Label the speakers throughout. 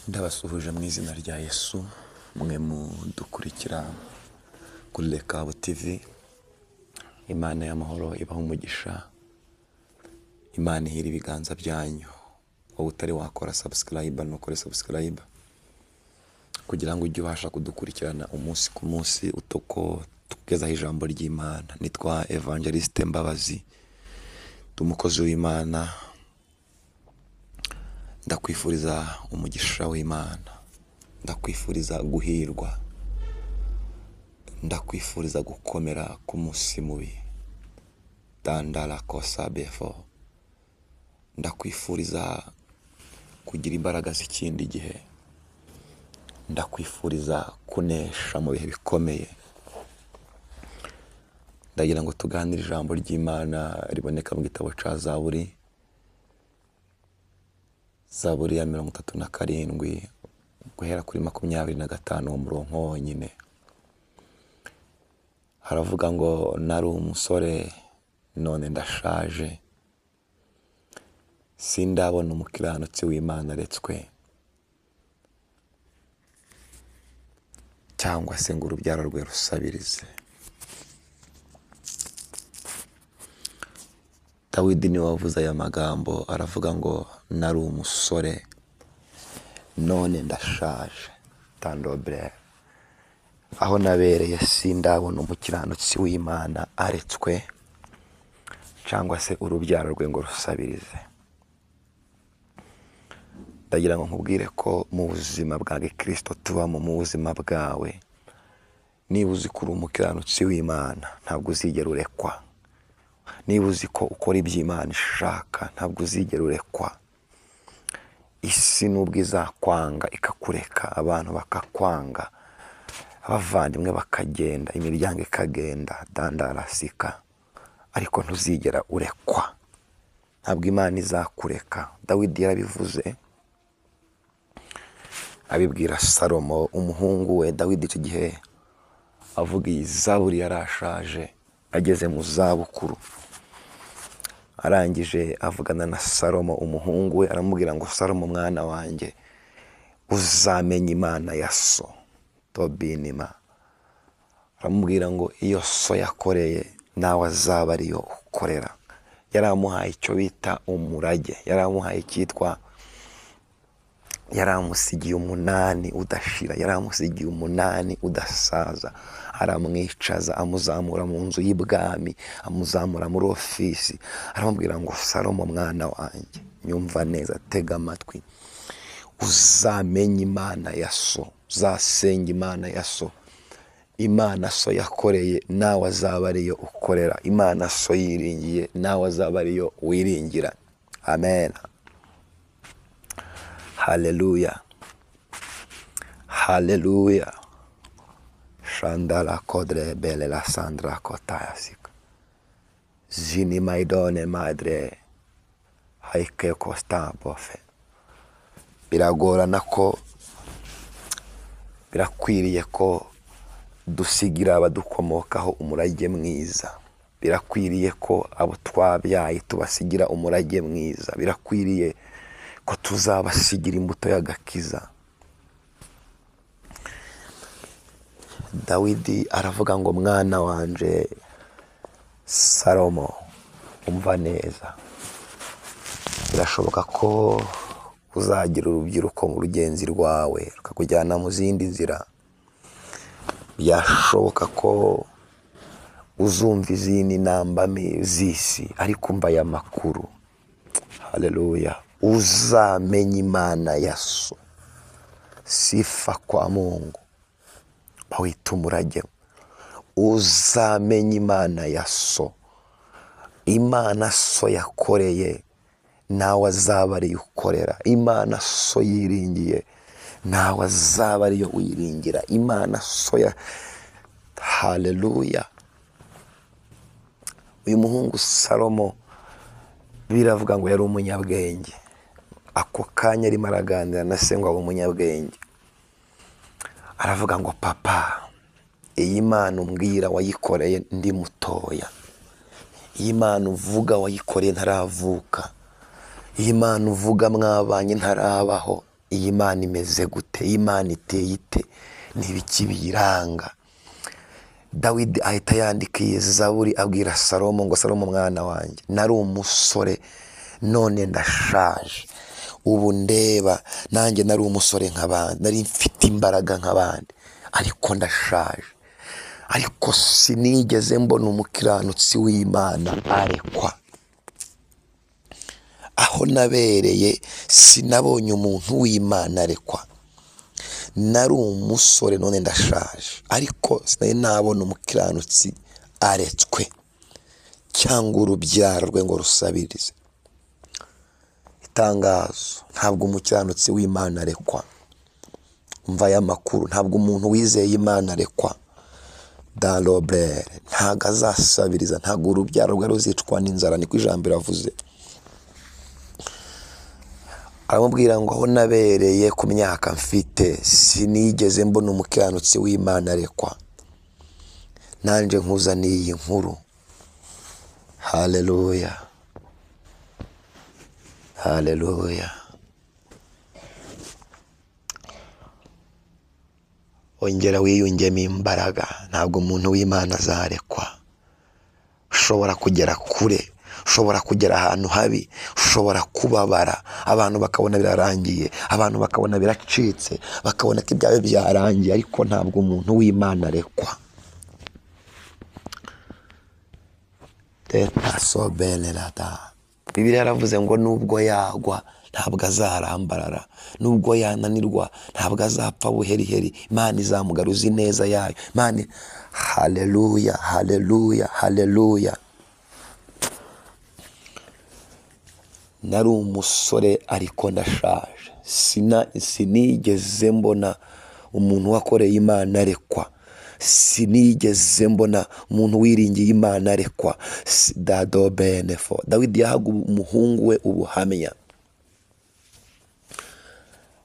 Speaker 1: Ndabasuhuje mu izina rya Yesu, mwe mudukurikira kuri Lekabo TV. Imana y'amahoro ibaha umugisha, Imana ihira ibiganza byanyu. Wowe utari wakora subscribe, nukore subscribe kugira ngo ujye ubasha kudukurikirana umunsi ku munsi uko tugezaho ijambo ry'Imana. Nitwa Evangeliste Mbabazi, umukozi w'Imana. Ndakwifuriza umugisha w'Imana, ndakwifuriza guhirwa, ndakwifuriza gukomera ku munsi mubi. Dandala kosa befo, ndakwifuriza kugira imbaraga z'ikindi gihe, ndakwifuriza kunesha mu bihe bikomeye. Ndagira ngo tuganire ijambo ry'Imana riboneka mu gitabo ca Zaburi ya 37 guhera kuri 25 umurongo wonyine. Haravuga ngo nari umusore none ndashaje, sindabona umukiranutsi w'Imana aretswe, cyangwa se ngo urubyaro rwe rusabirize. Dawidi niwe wavuze aya magambo, aravuga ngo nari umusore none ndashaje, tandobre, aho nabereye sindabona umukiranutsi w'Imana aretswe, cyangwa se urubyaro rwe ngo rusabirize. Ndagira ngo nkubwire ko mu buzima bwa Kristo tubamo, mu buzima bwawe, niba uzi ko uri umukiranutsi w'Imana ntabwo uzigera urekwa. Niba uzi ko ukora iby'Imana ishaka ntabwo uzigera urekwa. Isi nubwo izakwanga ikakureka, abantu bakakwanga, abavandimwe bakagenda, imiryango ikagenda, dandarasika, ariko ntuzigera urekwa. Ntabwo Imana izakureka. Dawidi yarabivuze abibwira Salomo umuhungu we. Dawidi icyo gihe avuga iyi Zaburi yarashaje, ageze mu zabukuru. Arangije avugana na Salomo umuhungu we, aramubwira ngo Salomo mwana wanjye, uzamenya Imana ya so tobinima. Aramubwira ngo iyo so yakoreye nawe azaba ariyo ukorera. Yaramuhaye icyo bita umurage, yaramuhaye icyitwa, yaramusigiye 8 udashira, yaramusigiye 8 udasaza. Aramwicaza, amuzamura mu nzu y'ibwami, amuzamura muri ofisi. Aramubwira ngo Salomo mwana wanjye, nyumva neza, tega amatwi, uzamenye Imana ya so, uzasenga Imana ya so. Imana so yakoreye nawe azaba ariyo ukorera. Imana so yiringiye nawe azaba ariyo wiringira. Amen. Haleluya, haleluya. Shandala kodre bele la sandra kotayasika, zini maidone madre haike kosta bofe. Biragorana ko, birakwiriye ko dusigira abadukomokaho umurage mwiza. Birakwiriye ko abo twabyaye tubasigira umurage mwiza. Birakwiriye ko tuzabasigira imbuto y'agakiza. Dawidi aravuga ngo mwana wanje Salomo, umva neza, birashoboka ko uzagira urubyiruko mu rugenzi rwawe rukakujyana mu zindi nzira. Byashoboka ko uzumva izindi nambame z'isi, ariko umva aya makuru. Haleluya. Uzamenye Imana ya so. Sifa kwa Mungu, bawita umurage. Uzamenye Imana ya so. Imana so yakoreye nawe azaba ariyo ukorera. Imana so yiringiye nawe azaba ariyo wiringira. Imana so ya, haleluya. Uyu muhungu Salomo biravuga ngo yari umunyabwenge. Ako kanya arimo araganira na se ngo abe umunyabwenge. Aravuga ngo papa, iyi Mana umbwira wayikoreye ndi mutoya. Iyi Mana uvuga wayikoreye ntaravuka. Iyi Mana uvuga mwabanye ntarabaho. iyi Mana imeze gute, iyi Mana iteye ite, ni ibiki biyiranga. Dawidi ahita yandika iyi zaburi abwira Salomo ngo Salomo mwana wanjye, nari umusore none ndashaje, ubu ndeba nanjye nari umusore nk'abandi, nari mfite imbaraga nk'abandi, ariko ndashaje, ariko sinigeze mbona umukiranutsi w'Imana arekwa. Aho nabereye sinabonye umuntu w'Imana arekwa. Nari umusore none ndashaje, ariko sinari nabona umukiranutsi aretswe cyangwa urubyaro rwe ngo rusabirize. Itangazo, ntabwo umukiranutsi w'Imana arekwa. Umva aya makuru, ntabwo umuntu wizeye Imana arekwa. Dalobere ntabwo azasabiriza, ntabwo urubyaro rwe ruzicwa n'inzara, niko ijambo riravuze. Aramubwira ngo aho nabereye ku myaka mfite sinigeze mbona umukiranutsi w'Imana arekwa. Nanjye nkuzaniye iyi nkuru. Haleluya, haleluya. Ongera wiyungemo imbaraga, ntabwo umuntu w'Imana azarekwa. Ushobora kugera kure, ushobora kugera ahantu habi, ushobora kubabara, abantu bakabona birarangiye, abantu bakabona biracitse, bakabona ko ibyawe byarangiye, ariko ntabwo umuntu w'Imana arekwa. Bibiliya yaravuze ngo nubwo yagwa ntabwo azarambarara, nubwo yananirwa ntabwo azapfa buheriheri, Imana izamugaruza ineza yayo. Imana, haleluya, haleluya, haleluya. Nari umusore ariko ndashaje, sinigeze mbona umuntu wakoreye Imana arekwa, sinigeze mbona umuntu wiringiye Imana arekwa. Dadobenefo, Dawidi yahaga umuhungu we ubuhamya.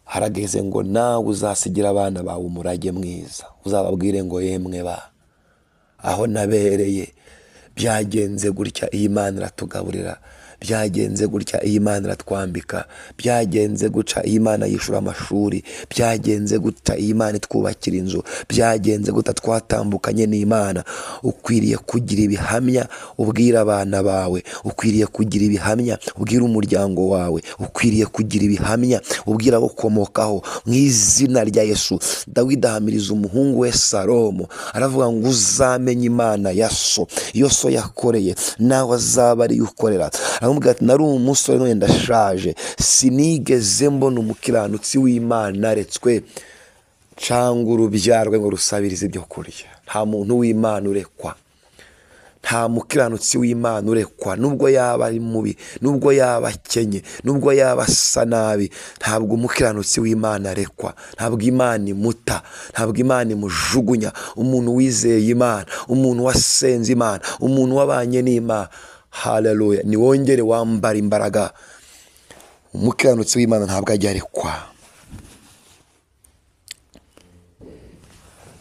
Speaker 1: Harageze ngo nawe uzasigira abana bawe umurage mwiza, uzababwire ngo yemwe ba, aho nabereye byagenze gutya, iyi Imana iratugaburira, byagenze gutya, iyi Imana iratwambika, byagenze gutya, iyi Imana yishura amashuri, byagenze gutya, iyi Imana itwubakira inzu, byagenze gutya, twatambukanye n'Imana. Ukwiriye kugira ibihamya ubwira abana bawe, ukwiriye kugira ibihamya ubwira umuryango wawe, ukwiriye kugira ibihamya ubwira abo ukomokaho, mu izina rya Yesu. Dawidi ahamiriza umuhungu we Salomo, aravuga ngo uzamenye Imana ya so, iyo so yakoreye nawe azaba ariyo ukorera. Aramubwira ati nari umusore none ndashaje, sinigeze mbona umukiranutsi w'Imana aretswe cyangwa urubyaro rwe ngo rusabirize ibyo kurya. Nta muntu w'Imana urekwa, nta mukiranutsi w'Imana urekwa, nubwo yaba ari mubi, nubwo yaba akenye, nubwo yaba asa nabi, ntabwo umukiranutsi w'Imana arekwa. Ntabwo Imana imuta, ntabwo Imana imujugunya. Umuntu wizeye Imana, umuntu wasenze Imana, umuntu wabanye n'Imana, haleluya, niwongere wambara imbaraga. Umukiranutsi w'Imana ntabwo ajya arekwa.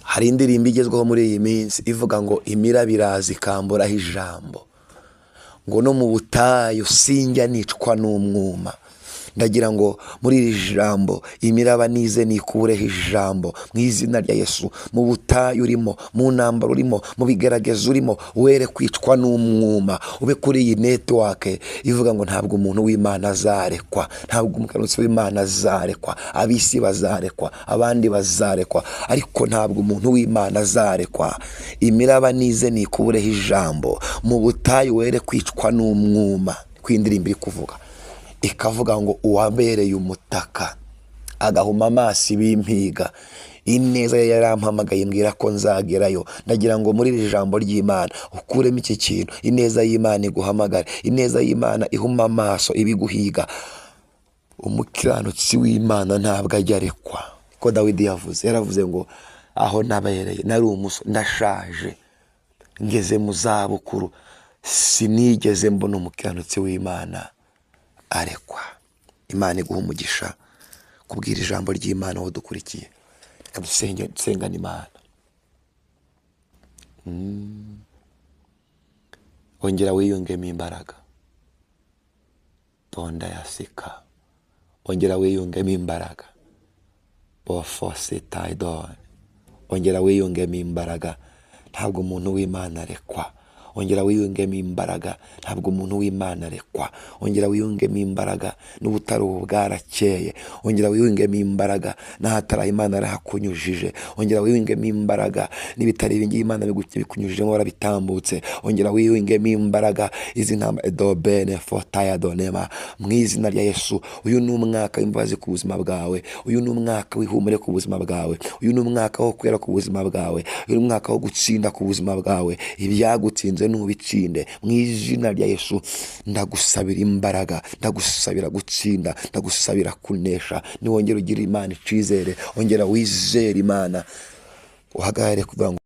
Speaker 1: Hari indirimbo igezweho muri iyi minsi ivuga ngo imiraba iraza ikamburaho ijambo, ngo no mu butayu sinjya nicwa n'umwuma. Ndagira ngo muri iri jambo imiraba nize nikureho ijambo mu izina rya Yesu. Mu butayu urimo, mu ntambaro urimo, mu bigaragaza urimo, were kwicwa n'umwuma. Ube kuri iyi network ivuga ngo ntabwo umuntu w'Imana azarekwa, ntabwo umukiranutsi w'Imana azarekwa, abisi bazarekwa, abandi bazarekwa, ariko ntabwo umuntu w'Imana azarekwa. Imiraba nize nikureho ijambo, mu butayu were kwicwa n'umwuma. Kwindirimbo iri kuvuga, ikavuga ngo uwabereye umutaka agahuma amaso ibimpiga, ineza ye yarampamagaye mbwira ko nzagerayo. Ndagira ngo muri iri jambo ry'Imana ukuremo iki kintu, ineza y'Imana iguhamagare, ineza y'Imana ihuma amaso ibiguhiga. Umukiranutsi w'Imana ntabwo ajya arekwa. Ko Dawidi yaravuze ngo aho nabereye nari umusore ndashaje, ngeze mu zabukuru, sinigeze mbona umukiranutsi w'Imana arekwa. Imana iguha umugisha kubwira ijambo ry'Imana aho dukurikiye. Reka dusengane Imana. Ongera wiyungemo imbaraga. Tonda yasika. Ongera wiyungemo imbaraga. bofositaidon. Ongera wiyungemo imbaraga, ntabwo umuntu w'Imana arekwa. Ongera wiyungemo imbaraga, ntabwo umuntu w'Imana arekwa. Ongera wiyungemo imbaraga, n'ubutari ubu bwarakeye. Ongera wiyungemo imbaraga, n'ahatari Imana arahakunyujije. Ongera wiyungemo imbaraga, n'ibitari ibingibi Imana bikunyujijemo warabitambutse. Ongera wiyungemo imbaraga, izi ntamba edobene fotayadonema, mu izina rya Yesu. Uyu ni umwaka w'imbabazi ku buzima bwawe. Uyu ni umwaka w'ihumure ku buzima bwawe. Uyu ni umwaka wo kwera ku buzima bwawe. Uyu ni umwaka wo gutsinda ku buzima bwawe. Ibyagutsinze ntubitsinde mu izina rya Yesu. Ndagusabira imbaraga, ndagusabira gutsinda, ndagusabira kunesha. Niwongera ugira Imana icyizere, ongera wizere Imana, uhagarare kuvuga ngo